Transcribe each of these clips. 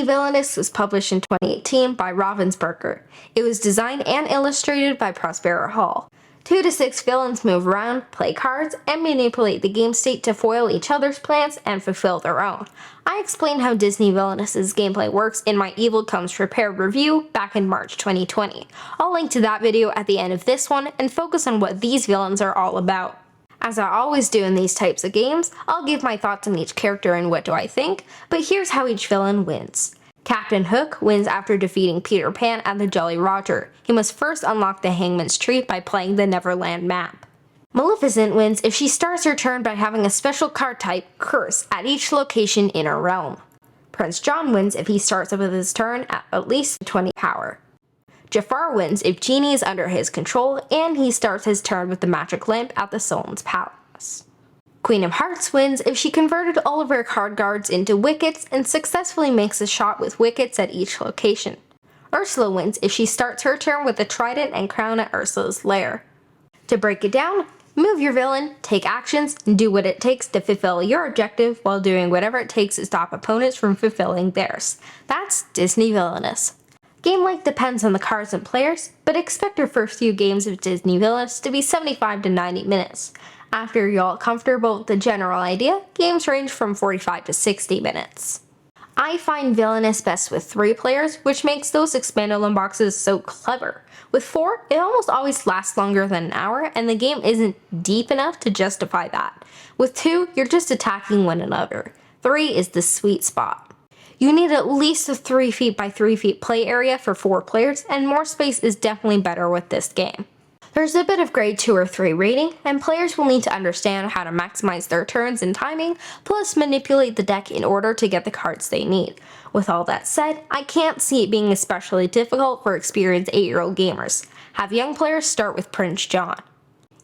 Disney Villainous was published in 2018 by Ravensburger. It was designed and illustrated by Prospero Hall. 2 to 6 villains move around, play cards, and manipulate the game state to foil each other's plans and fulfill their own. I explained how Disney Villainous' gameplay works in my Evil Comes Prepared review back in March 2020. I'll link to that video at the end of this one and focus on what these villains are all about. As I always do in these types of games, I'll give my thoughts on each character and what do I think, but here's how each villain wins. Captain Hook wins after defeating Peter Pan at the Jolly Roger. He must first unlock the Hangman's Tree by playing the Neverland map. Maleficent wins if she starts her turn by having a special card type, Curse, at each location in her realm. Prince John wins if he starts with his turn at least 20 power. Jafar wins if Genie is under his control and he starts his turn with the magic lamp at the Sultan's palace. Queen of Hearts wins if she converted all of her card guards into wickets and successfully makes a shot with wickets at each location. Ursula wins if she starts her turn with a trident and crown at Ursula's lair. To break it down, move your villain, take actions, and do what it takes to fulfill your objective while doing whatever it takes to stop opponents from fulfilling theirs. That's Disney Villainous. Game length depends on the cards and players, but expect your first few games of Disney Villainous to be 75 to 90 minutes. After you're all comfortable with the general idea, games range from 45 to 60 minutes. I find Villainous best with 3 players, which makes those expandable boxes so clever. With 4, it almost always lasts longer than an hour, and the game isn't deep enough to justify that. With 2, you're just attacking one another. 3 is the sweet spot. You need at least a 3 feet by 3 feet play area for 4 players, and more space is definitely better with this game. There's a bit of grade 2 or 3 rating, and players will need to understand how to maximize their turns and timing, plus manipulate the deck in order to get the cards they need. With all that said, I can't see it being especially difficult for experienced 8-year-old gamers. Have young players start with Prince John.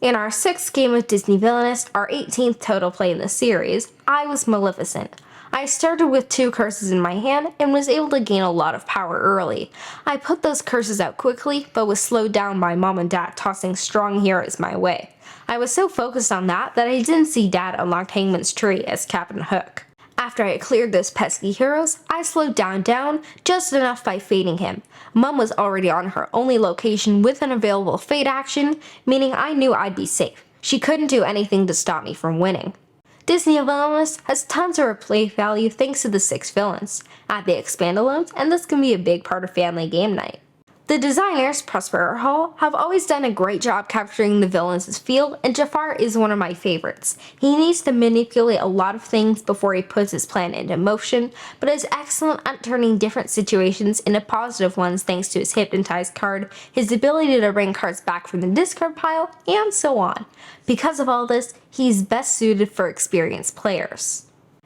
In our 6th game of Disney Villainous, our 18th total play in the series, I was Maleficent. I started with 2 curses in my hand and was able to gain a lot of power early. I put those curses out quickly, but was slowed down by Mom and Dad tossing strong heroes my way. I was so focused on that I didn't see Dad unlock Hangman's Tree as Captain Hook. After I cleared those pesky heroes, I slowed down just enough by fading him. Mom was already on her only location with an available fade action, meaning I knew I'd be safe. She couldn't do anything to stop me from winning. Disney Villainous has tons of replay value thanks to the 6 villains. Add the expandalones, and this can be a big part of family game night. The designers, Prospero Hall, have always done a great job capturing the villains' feel, and Jafar is one of my favorites. He needs to manipulate a lot of things before he puts his plan into motion, but is excellent at turning different situations into positive ones thanks to his Hypnotize card, his ability to bring cards back from the discard pile, and so on. Because of all this, he's best suited for experienced players.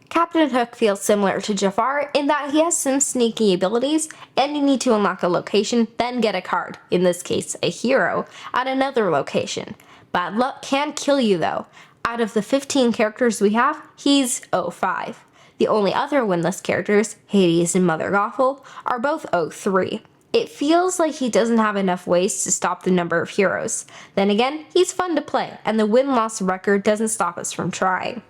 Captain Hook feels similar to Jafar in that he has some sneaky abilities, and you need to unlock a location, then get a card, in this case a hero, at another location. Bad luck can kill you though. Out of the 15 characters we have, he's 05. The only other winless characters, Hades and Mother Gothel, are both 03. It feels like he doesn't have enough ways to stop the number of heroes. Then again, he's fun to play, and the win-loss record doesn't stop us from trying.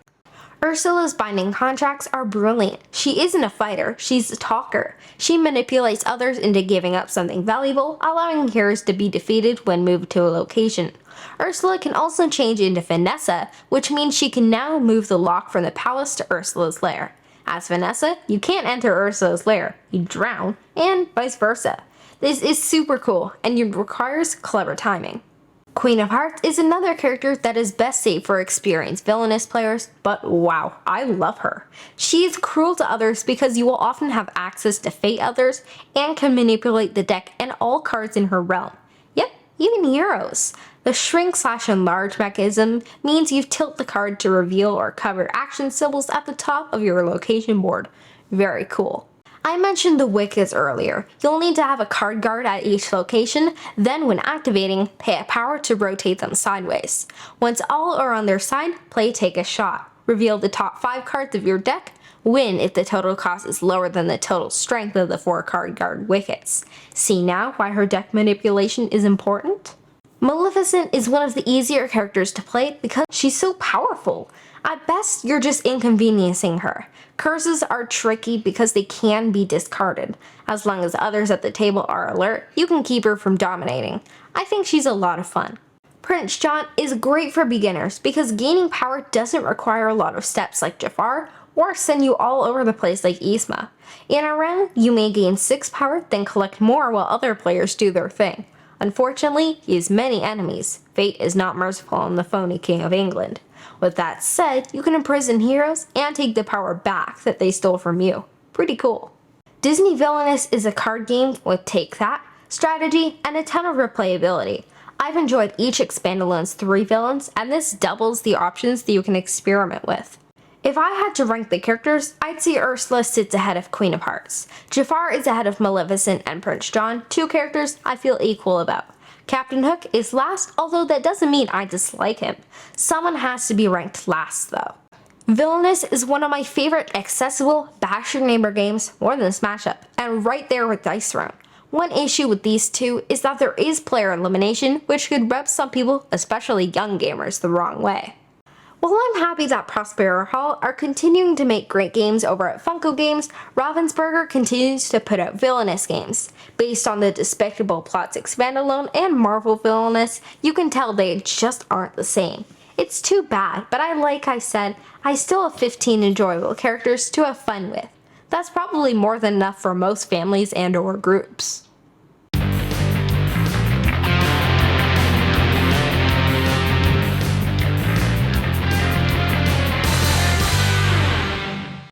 Ursula's binding contracts are brilliant. She isn't a fighter, she's a talker. She manipulates others into giving up something valuable, allowing heroes to be defeated when moved to a location. Ursula can also change into Vanessa, which means she can now move the lock from the palace to Ursula's lair. As Vanessa, you can't enter Ursula's lair, you drown, and vice versa. This is super cool, and it requires clever timing. Queen of Hearts is another character that is best saved for experienced villainous players, but wow, I love her. She is cruel to others because you will often have access to fate others and can manipulate the deck and all cards in her realm. Yep, even heroes. The shrink/enlarge mechanism means you tilt the card to reveal or cover action symbols at the top of your location board. Very cool. I mentioned the wickets earlier. You'll need to have a card guard at each location, then when activating, pay a power to rotate them sideways. Once all are on their side, play Take a Shot. Reveal the top 5 cards of your deck, win if the total cost is lower than the total strength of the 4 card guard wickets. See now why her deck manipulation is important? Maleficent is one of the easier characters to play because she's so powerful. At best, you're just inconveniencing her. Curses are tricky because they can be discarded. As long as others at the table are alert, you can keep her from dominating. I think she's a lot of fun. Prince John is great for beginners because gaining power doesn't require a lot of steps like Jafar or send you all over the place like Yzma. In a round, you may gain 6 power, then collect more while other players do their thing. Unfortunately, he has many enemies. Fate is not merciful on the phony King of England. With that said, you can imprison heroes and take the power back that they stole from you. Pretty cool. Disney Villainous is a card game with Take That, strategy, and a ton of replayability. I've enjoyed each Expandalone's 3 villains, and this doubles the options that you can experiment with. If I had to rank the characters, I'd say Ursula sits ahead of Queen of Hearts. Jafar is ahead of Maleficent and Prince John, 2 characters I feel equal about. Captain Hook is last, although that doesn't mean I dislike him. Someone has to be ranked last though. Villainous is one of my favorite accessible bash your neighbor games, more than Smash Up, and right there with Dice Throne. One issue with these two is that there is player elimination, which could rub some people, especially young gamers, the wrong way. While I'm happy that Prospero Hall are continuing to make great games over at Funko Games, Ravensburger continues to put out villainous games. Based on the Despicable Plots Expandalone and Marvel Villainous, you can tell they just aren't the same. It's too bad, but like I said, I still have 15 enjoyable characters to have fun with. That's probably more than enough for most families and or groups.